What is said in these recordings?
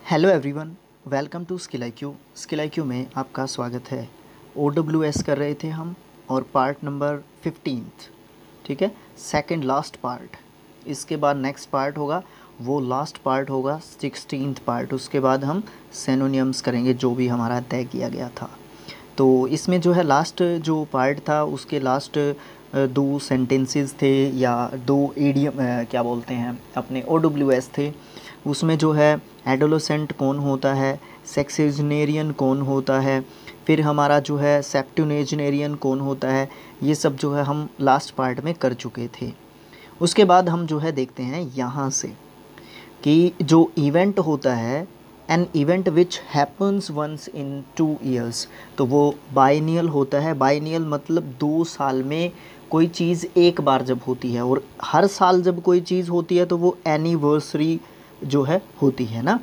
Hello everyone, welcome to skill IQ में आपका स्वागत है। OWS कर रहे थे हम और पार्ट नंबर 15, ठीक है, सेकंड लास्ट पार्ट। इसके बाद नेक्स्ट पार्ट होगा, वो लास्ट पार्ट होगा 16th पार्ट। उसके बाद हम सिनोनिम्स करेंगे जो भी हमारा तय किया गया था। तो इसमें जो है लास्ट जो पार्ट था उसके लास्ट दो सेंटेंसेस थे या दो इडियम क्या बोलते हैं अपने OWS थे। उसमें जो है एडोलेसेंट कौन होता है, सेक्सेजनेरियन कौन होता है, फिर हमारा जो है सेप्टुनेजनेरियन कौन होता है, ये सब जो है हम लास्ट पार्ट में कर चुके थे। उसके बाद हम जो है देखते हैं यहाँ से कि जो इवेंट होता है an event which happens once in 2 years, तो वो बाइनियल होता है। बाइनियल मतलब 2 साल में कोई चीज़ एक बार जब होती है, और हर साल जब कोई चीज़ होती है तो वो एनिवर्सरी जो है होती है ना।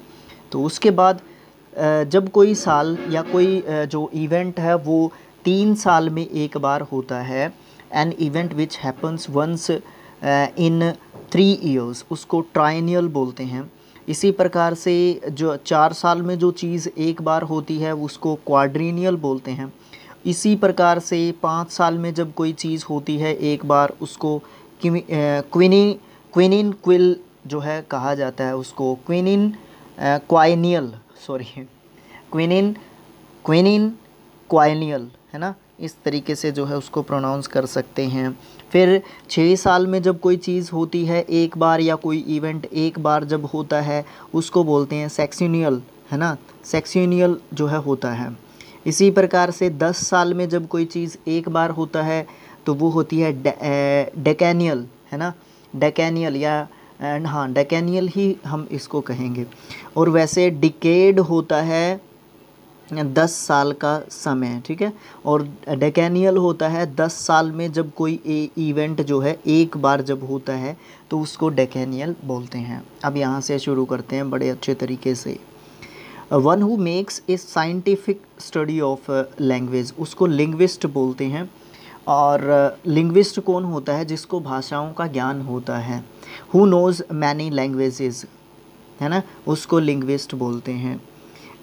तो उसके बाद जब कोई साल या कोई जो इवेंट है वो 3 साल में एक बार होता है, an event which happens once in 3 years, उसको ट्राइनियल बोलते हैं। इसी प्रकार से जो 4 साल में जो चीज़ एक बार होती है उसको क्वाड्रीनियल बोलते हैं। इसी प्रकार से 5 साल में जब कोई चीज़ होती है एक बार उसको क्विनिन क्विल जो है कहा जाता है, उसको क्विनिन क्वाइनियल क्विनिन क्विनिन क्वाइनियल है ना। इस तरीके से जो है उसको प्रोनाउंस कर सकते हैं। फिर 6 साल में जब कोई चीज़ होती है एक बार या कोई इवेंट एक बार जब होता है उसको बोलते हैं सेक्सिनियल है ना, सेक्सिनियल जो है होता है। इसी प्रकार से 10 साल में जब कोई चीज़ एक बार होता है तो वो होती है डेकेनियल है ना, डेकेनियल या हाँ डेकेनियल ही हम इसको कहेंगे। और वैसे डिकेड होता है 10 साल का समय, ठीक है, और डेकेनियल होता है 10 साल में जब कोई इवेंट जो है एक बार जब होता है तो उसको डेकेनियल बोलते हैं। अब यहाँ से शुरू करते हैं बड़े अच्छे तरीके से। One who makes a scientific study of language, उसको लिंग्विस्ट बोलते हैं। और लिंग्विस्ट कौन होता है? जिसको भाषाओं का ज्ञान होता है। हु नोज़ मैनी लैंग्वेजेस है ना, उसको लिंग्विस्ट बोलते हैं।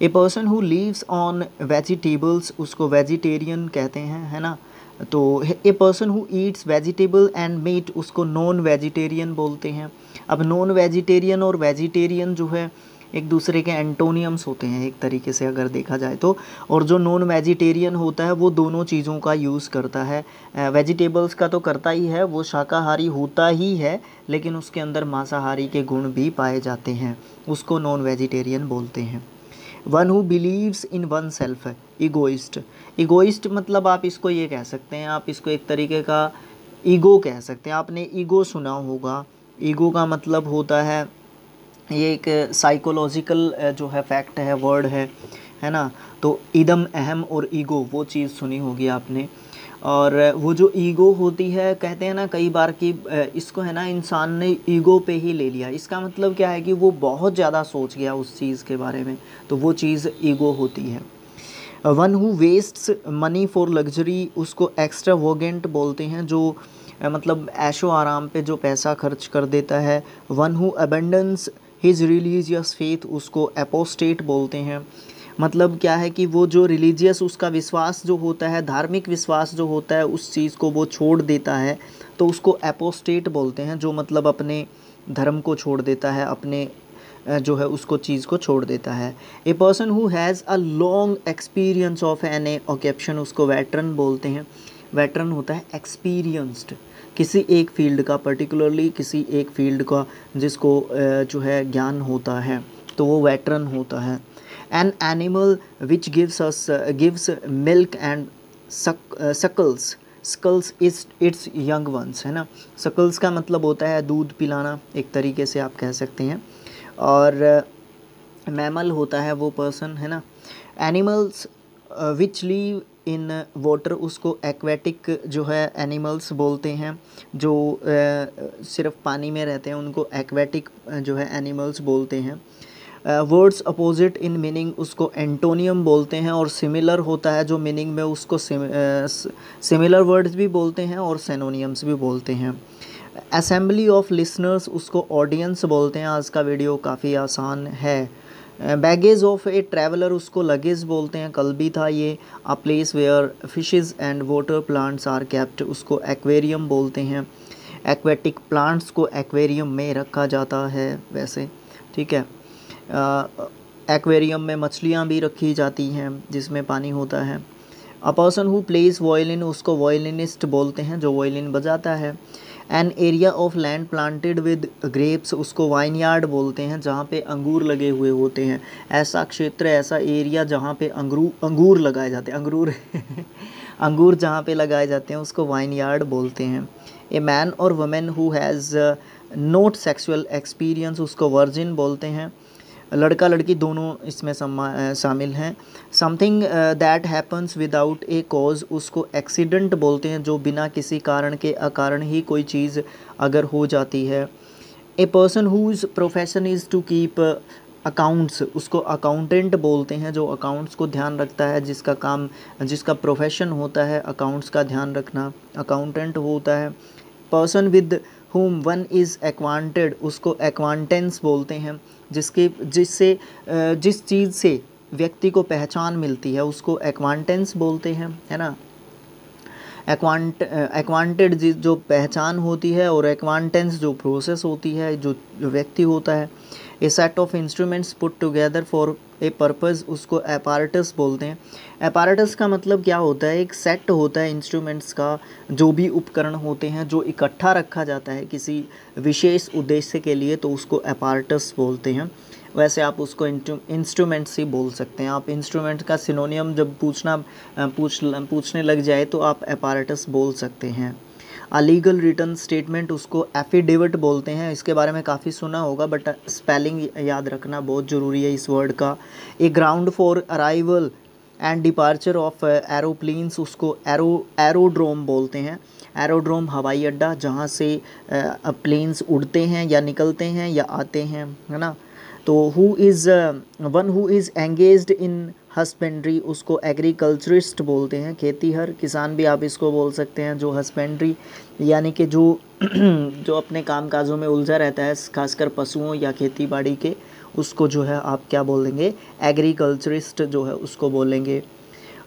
A person who lives on vegetables, उसको वेजिटेरियन कहते हैं है ना। तो a person who eats vegetable and meat, उसको नॉन वेजिटेरियन बोलते हैं। अब नॉन वेजिटेरियन और वेजिटेरियन जो है एक दूसरे के एंटोनियम्स होते हैं एक तरीके से अगर देखा जाए तो। और जो नॉन वेजिटेरियन होता है वो दोनों चीज़ों का यूज़ करता है। वेजिटेबल्स का तो करता ही है, वो शाकाहारी होता ही है, लेकिन उसके अंदर मांसाहारी के गुण भी पाए जाते हैं, उसको नॉन वेजिटेरियन बोलते हैं। One who believes in one self, egoist. Egoist मतलब आप इसको ये कह सकते हैं, आप इसको एक तरीके का ईगो कह सकते हैं। आपने ईगो सुना होगा। ईगो का मतलब होता है, ये एक साइकोलॉजिकल जो है फैक्ट है, वर्ड है ना। तो इदम अहम और ईगो वो चीज़ सुनी होगी आपने। और वो जो ईगो होती है, कहते हैं ना कई बार कि इसको है ना इंसान ने ईगो पे ही ले लिया। इसका मतलब क्या है कि वो बहुत ज़्यादा सोच गया उस चीज़ के बारे में, तो वो चीज़ ईगो होती है। One who wastes money for luxury, उसको एक्स्ट्रावोगेंट बोलते हैं, जो मतलब ऐशो आराम पे जो पैसा खर्च कर देता है। One who abandons his religious faith, उसको एपोस्टेट बोलते हैं। मतलब क्या है कि वो जो रिलीजियस उसका विश्वास जो होता है, धार्मिक विश्वास जो होता है, उस चीज़ को वो छोड़ देता है तो उसको एपोस्टेट बोलते हैं, जो मतलब अपने धर्म को छोड़ देता है, अपने जो है उसको चीज़ को छोड़ देता है। A person who has a long experience of N occupation, उसको वेटरन बोलते हैं। वेटरन होता है एक्सपीरियंस्ड किसी एक फील्ड का, पर्टिकुलरली किसी एक फील्ड का जिसको जो है ज्ञान होता है, तो वो वेटरन होता है। An animal which gives milk and suckles, suckles is its young ones है ना। सकल्स का मतलब होता है दूध पिलाना, एक तरीके से आप कह सकते हैं। और मैमल होता है वो पर्सन है ना। Animals which leave in water, उसको एक्वेटिक जो है एनिमल्स बोलते हैं। जो सिर्फ पानी में रहते हैं उनको एक्वेटिक जो है एनिमल्स बोलते हैं। वर्ड्स अपोजिट इन मीनिंग, उसको एंटोनियम बोलते हैं। और सिमिलर होता है जो मीनिंग में, उसको सिमिलर वर्ड्स भी बोलते हैं और सिनोनियम्स भी बोलते हैं। असेंबली ऑफ लिसनर्स, उसको ऑडियंस बोलते हैं। आज का वीडियो काफ़ी आसान है बैगेज ऑफ ए ट्रैवलर उसको लगेज बोलते हैं, कल भी था ये। A place where fishes and water plants are kept उसको एक्वेरियम बोलते हैं। एक्वेटिक प्लांट्स को एक्वेरियम में रखा जाता है वैसे, ठीक है। एक्वेरियम में मछलियाँ भी रखी जाती हैं जिसमें पानी होता है। A person who plays violin उसको वायलिनिस्ट बोलते हैं जो वायलिन बजाता है। An area of land planted with grapes उसको वाइनयार्ड बोलते हैं जहाँ पे अंगूर लगे हुए होते हैं। ऐसा क्षेत्र, ऐसा एरिया जहाँ पे अंगूर लगाए जाते हैं, अंगूर जहाँ पे लगाए जाते हैं उसको वाइनयार्ड बोलते हैं। ए मैन और women who has note sexual experience उसको वर्जिन बोलते हैं। लड़का लड़की दोनों इसमें शामिल हैं। Something that happens without A cause उसको एक्सीडेंट बोलते हैं जो बिना किसी कारण के अकारण ही कोई चीज़ अगर हो जाती है। A person whose profession is to keep accounts उसको अकाउंटेंट बोलते हैं जो अकाउंट्स को ध्यान रखता है, जिसका प्रोफेशन होता है अकाउंट्स का ध्यान रखना, अकाउंटेंट होता है। Person with whom one is acquainted उसको एक्वांटेंस बोलते हैं, जिस चीज़ से व्यक्ति को पहचान मिलती है उसको एक्वांटेंस बोलते हैं, है ना। एक्वांटेड जो पहचान होती है और एक्वांटेंस जो प्रोसेस होती है, जो व्यक्ति होता है। A set of instruments put together for a purpose उसको एपारेटस बोलते हैं। एपारेटस का मतलब क्या होता है, एक सेट होता है इंस्ट्रूमेंट्स का, जो भी उपकरण होते हैं जो इकट्ठा रखा जाता है किसी विशेष उद्देश्य के लिए, तो उसको एपारेटस बोलते हैं। वैसे आप उसको इंस्ट्रूमेंट्स ही बोल सकते हैं। आप इंस्ट्रूमेंट का सिनोनियम जब पूछने लग जाए तो आप एपारेटस बोल सकते हैं। अ लीगल रिटन स्टेटमेंट उसको एफिडेविट बोलते हैं। इसके बारे में काफ़ी सुना होगा बट स्पेलिंग याद रखना बहुत ज़रूरी है इस वर्ड का। A ground for arrival and departure of aeroplanes उसको एरोड्रोम बोलते हैं। एरोड्रोम हवाई अड्डा जहाँ से प्लेन्स उड़ते हैं या निकलते हैं या आते हैं, है ना। तो one who is engaged in husbandry उसको एग्रीकल्चरिस्ट बोलते हैं। खेतीहर किसान भी आप इसको बोल सकते हैं। जो हस्बेंड्री यानी कि जो जो अपने काम काजों में उलझा रहता है, खासकर पशुओं या खेती बाड़ी के, उसको जो है आप क्या बोलेंगे, एग्रीकल्चरिस्ट जो है उसको बोलेंगे।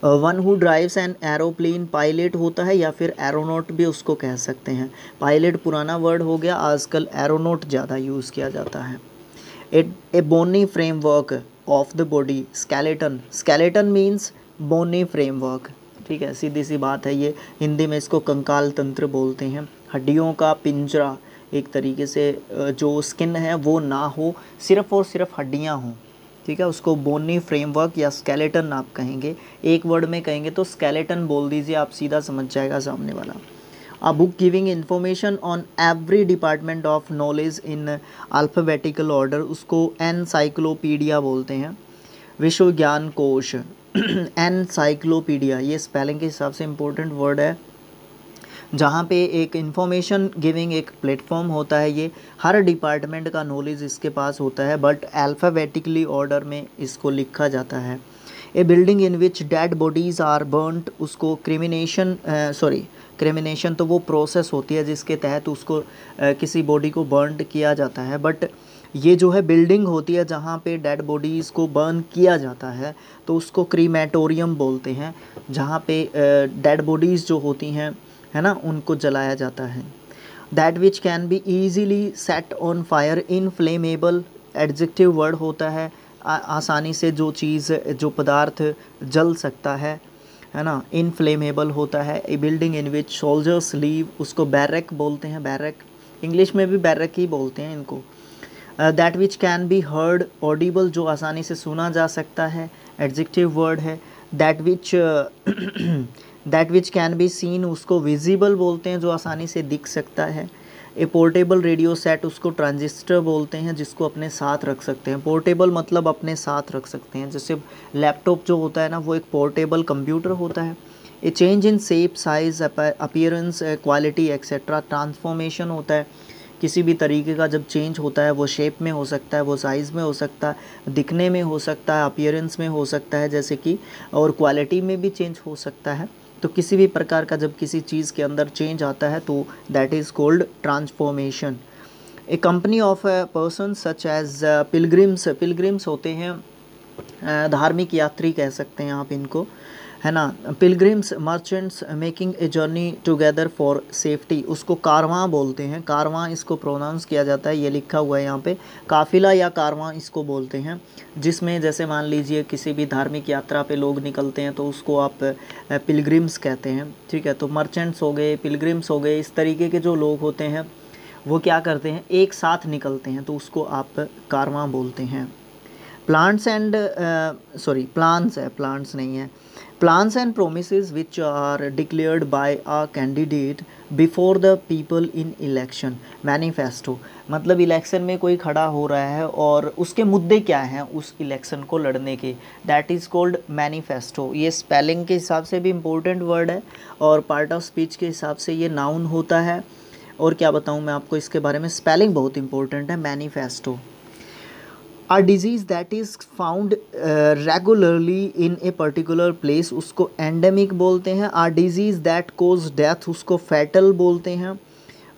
One who drives an aeroplane pilot होता है या फिर एरोनॉट भी उसको कह सकते हैं। पायलट पुराना वर्ड हो गया, आजकल एरोनॉट ज़्यादा यूज़ किया जाता है। A bony framework of the body skeleton, skeleton means bony framework, ठीक है, सीधी सी बात है ये। हिंदी में इसको कंकाल तंत्र बोलते हैं। हड्डियों का पिंजरा, एक तरीके से जो स्किन है वो ना हो, सिर्फ और सिर्फ हड्डियां हों, ठीक है, उसको बोनी फ्रेमवर्क या स्केलेटन आप कहेंगे। एक वर्ड में कहेंगे तो स्केलेटन बोल दीजिए, आप सीधा समझ जाएगा सामने वाला। A book giving information on every department of knowledge in alphabetical order उसको एनसाइक्लोपीडिया बोलते हैं। विश्व ज्ञान कोश एनसाइक्लोपीडिया, ये स्पेलिंग के हिसाब से इम्पोर्टेंट वर्ड है। जहाँ पे एक इंफॉर्मेशन गिविंग एक प्लेटफॉर्म होता है, ये हर डिपार्टमेंट का नॉलेज इसके पास होता है बट अल्फ़ाबेटिकली ऑर्डर में इसको लिखा जाता है। A building in which dead bodies are burned उसको क्रिमिनेशन तो वो प्रोसेस होती है जिसके तहत उसको किसी बॉडी को बर्न किया जाता है, बट ये जो है बिल्डिंग होती है जहाँ पे डेड बॉडीज़ को बर्न किया जाता है तो उसको क्रीमेटोरियम बोलते हैं, जहाँ पे डेड बॉडीज़ जो होती हैं, है ना, उनको जलाया जाता है। That which can be easily set on fire inflammable adjective word होता है, आसानी से जो चीज़ जो पदार्थ जल सकता है ना, इनफ्लेमेबल होता है। A building in which soldiers live उसको बैरक बोलते हैं, बैरक इंग्लिश में भी बैरक ही बोलते हैं इनको। That which can be heard Audible जो आसानी से सुना जा सकता है, एडजेक्टिव वर्ड है। That which can be seen उसको विजिबल बोलते हैं जो आसानी से दिख सकता है। ए पोर्टेबल रेडियो सेट उसको ट्रांजिस्टर बोलते हैं जिसको अपने साथ रख सकते हैं। पोर्टेबल मतलब अपने साथ रख सकते हैं, जैसे लैपटॉप जो होता है ना वो एक पोर्टेबल कंप्यूटर होता है। ए change in shape size appearance quality etcetera transformation होता है, किसी भी तरीके का जब चेंज होता है वो शेप में हो सकता है, वो साइज़ में हो सकता है, दिखने में हो सकता है, अपीयरेंस में हो सकता है जैसे कि, और क्वालिटी में भी चेंज हो सकता है। तो किसी भी प्रकार का जब किसी चीज़ के अंदर चेंज आता है तो that is called transformation. A company of person such as pilgrims, pilgrims होते हैं धार्मिक यात्री कह सकते हैं आप इनको, है ना। Pilgrims merchants making a journey together for safety, उसको कारवां बोलते हैं, कारवां इसको प्रोनाउंस किया जाता है, ये लिखा हुआ है यहाँ पे, काफिला या कारवां इसको बोलते हैं, जिसमें जैसे मान लीजिए किसी भी धार्मिक यात्रा पे लोग निकलते हैं तो उसको आप पिलग्रिम्स कहते हैं, ठीक है। तो मर्चेंट्स हो गए, पिलग्रिम्स हो गए, इस तरीके के जो लोग होते हैं वो क्या करते हैं, एक साथ निकलते हैं, तो उसको आप कारवां बोलते हैं। प्लांट्स एंड प्लान्स है, प्लांट्स नहीं है। Plans and promises which are declared by a candidate before the people in election, manifesto, मतलब इलेक्शन में कोई खड़ा हो रहा है और उसके मुद्दे क्या हैं उस इलेक्शन को लड़ने के, दैट इज़ कॉल्ड मैनिफेस्टो। ये स्पेलिंग के हिसाब से भी इम्पोर्टेंट वर्ड है और पार्ट ऑफ स्पीच के हिसाब से ये नाउन होता है। और क्या बताऊँ मैं आपको इसके बारे में, स्पेलिंग बहुत इंपॉर्टेंट है, manifesto. A disease that is found regularly in a particular place उसको endemic बोलते हैं। A disease that cause death उसको fatal बोलते हैं।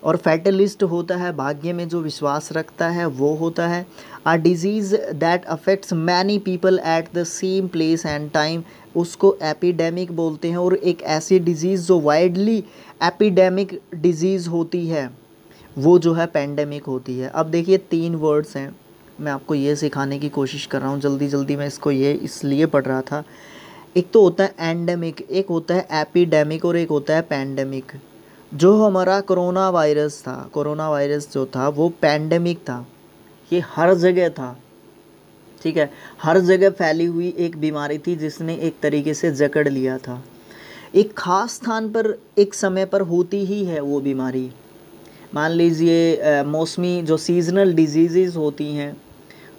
और fatalist होता है भाग्य में जो विश्वास रखता है वो होता है। A disease that affects many people at the same place and time उसको epidemic बोलते हैं। और एक ऐसी डिजीज़ जो widely epidemic डिजीज़ होती है वो जो है पेंडेमिक होती है। अब देखिए 3 वर्ड्स हैं, मैं आपको ये सिखाने की कोशिश कर रहा हूँ, जल्दी जल्दी मैं इसको ये इसलिए पढ़ रहा था। एक तो होता है एंडेमिक, एक होता है एपिडेमिक और एक होता है पैंडेमिक। जो हमारा कोरोना वायरस था, कोरोना वायरस जो था वो पैंडेमिक था, ये हर जगह था, ठीक है, हर जगह फैली हुई एक बीमारी थी जिसने एक तरीके से जकड़ लिया था। एक ख़ास स्थान पर एक समय पर होती ही है वो बीमारी। मान लीजिए मौसमी जो सीजनल डिजीज़ होती हैं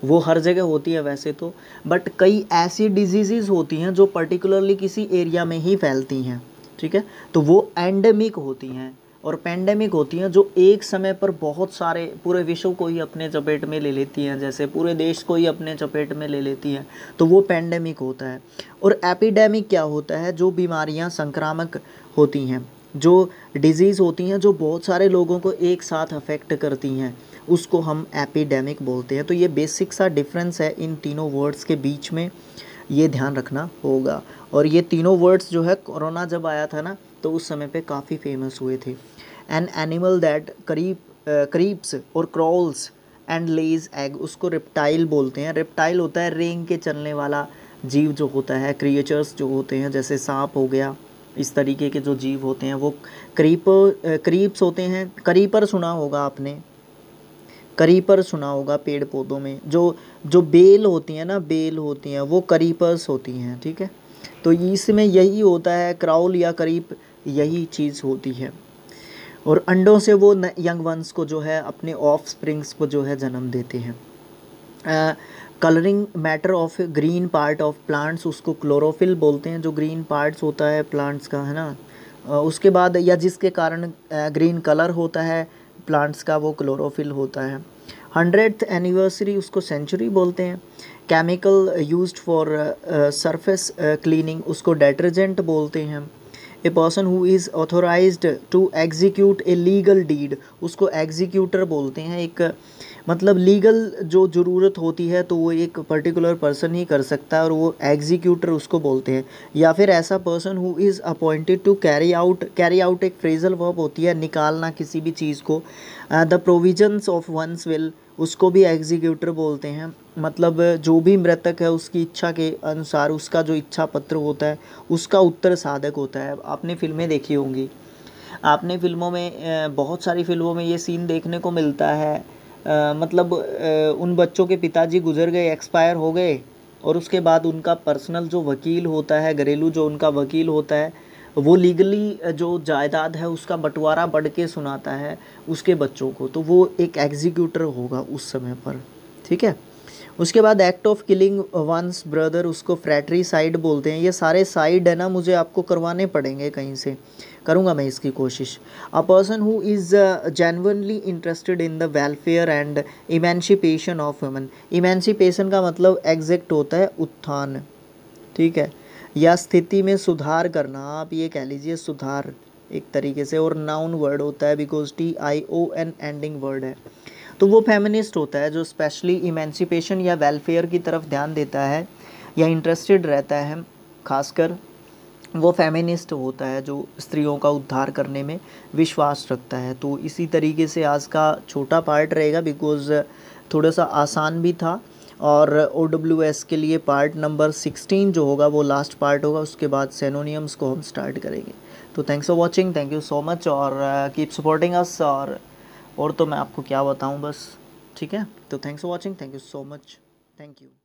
वो हर जगह होती है वैसे तो, बट कई ऐसी डिजीज़ होती हैं जो पर्टिकुलरली किसी एरिया में ही फैलती हैं, ठीक है, तो वो एंडेमिक होती हैं। और पेंडेमिक होती हैं जो एक समय पर बहुत सारे पूरे विश्व को ही अपने चपेट में ले लेती हैं, जैसे पूरे देश को ही अपने चपेट में ले लेती हैं, तो वो पेंडेमिक होता है। और एपिडेमिक क्या होता है, जो बीमारियां संक्रामक होती हैं, जो डिजीज़ होती हैं जो बहुत सारे लोगों को एक साथ अफेक्ट करती हैं, उसको हम एपिडेमिक बोलते हैं। तो ये बेसिक सा डिफरेंस है इन तीनों वर्ड्स के बीच में, ये ध्यान रखना होगा। और ये तीनों वर्ड्स जो है कोरोना जब आया था ना तो उस समय पे काफ़ी फेमस हुए थे। एन एनिमल दैट क्रीप्स और क्रॉल्स एंड लेज एग उसको रेप्टाइल बोलते हैं। रेप्टाइल होता है रेंग के चलने वाला जीव जो होता है, क्रिएचर्स जो होते हैं जैसे सांप हो गया, इस तरीके के जो जीव होते हैं वो क्रीप्स होते हैं। करीपर सुना होगा आपने, करीपर सुना होगा पेड़ पौधों में, जो बेल होती हैं ना, बेल होती हैं वो करीपर्स होती हैं, ठीक है। तो इसमें यही होता है, क्राउल या करीप यही चीज़ होती है। और अंडों से वो यंग वंस को जो है अपने ऑफ स्प्रिंग्स को जो है जन्म देते हैं। Colouring matter of green part of plants उसको क्लोरोफिल बोलते हैं, जो ग्रीन पार्ट्स होता है प्लांट्स का, है ना। उसके बाद या जिसके कारण ग्रीन कलर होता है प्लांट्स का वो क्लोरोफिल होता है। 100th एनिवर्सरी उसको सेंचुरी बोलते हैं। Chemical used for surface cleaning उसको डिटर्जेंट बोलते हैं। A person who is authorised to execute a legal deed उसको एग्जीक्यूटर बोलते हैं। एक मतलब लीगल जो ज़रूरत होती है तो वो एक पर्टिकुलर पर्सन ही कर सकता है और वो एग्जीक्यूटर उसको बोलते हैं। या फिर ऐसा person who is appointed to carry out एक फ्रेजल वर्ब होती है, निकालना किसी भी चीज़ को। The provisions of one's will उसको भी एग्जीक्यूटर बोलते हैं। मतलब जो भी मृतक है उसकी इच्छा के अनुसार उसका जो इच्छा पत्र होता है उसका उत्तर साधक होता है। आपने फिल्में देखी होंगी, आपने फिल्मों में बहुत सारी फिल्मों में ये सीन देखने को मिलता है। मतलब उन बच्चों के पिताजी गुजर गए, एक्सपायर हो गए, और उसके बाद उनका पर्सनल जो वकील होता है, घरेलू जो उनका वकील होता है, वो लीगली जो जायदाद है उसका बंटवारा बढ़ के सुनाता है उसके बच्चों को, तो वो एक एग्जीक्यूटर होगा उस समय पर, ठीक है। उसके बाद act of killing one's brother उसको फ्रैट्रीसाइड बोलते हैं। ये सारे साइड है ना, मुझे आपको करवाने पड़ेंगे कहीं से, करूँगा मैं इसकी कोशिश। A person who is genuinely interested in the welfare and emancipation of women. Emancipation का मतलब एग्जैक्ट होता है उत्थान, ठीक है, या स्थिति में सुधार करना, आप ये कह लीजिए सुधार एक तरीके से। और नाउन वर्ड होता है बिकॉज TION एंडिंग वर्ड है। तो वो फेमिनिस्ट होता है जो स्पेशली इमेंसिपेशन या वेलफेयर की तरफ ध्यान देता है या इंटरेस्टेड रहता है। खासकर वो फेमिनिस्ट होता है जो स्त्रियों का उद्धार करने में विश्वास रखता है। तो इसी तरीके से आज का छोटा पार्ट रहेगा, बिकॉज़ थोड़ा सा आसान भी था। और OWS के लिए पार्ट नंबर 16 जो होगा वो लास्ट पार्ट होगा, उसके बाद सिनोनिम्स को हम स्टार्ट करेंगे। तो thanks for watching, thank you so much, और कीप सपोर्टिंग अस। और तो मैं आपको क्या बताऊं बस, ठीक है। तो thanks for watching, thank you so much, thank you.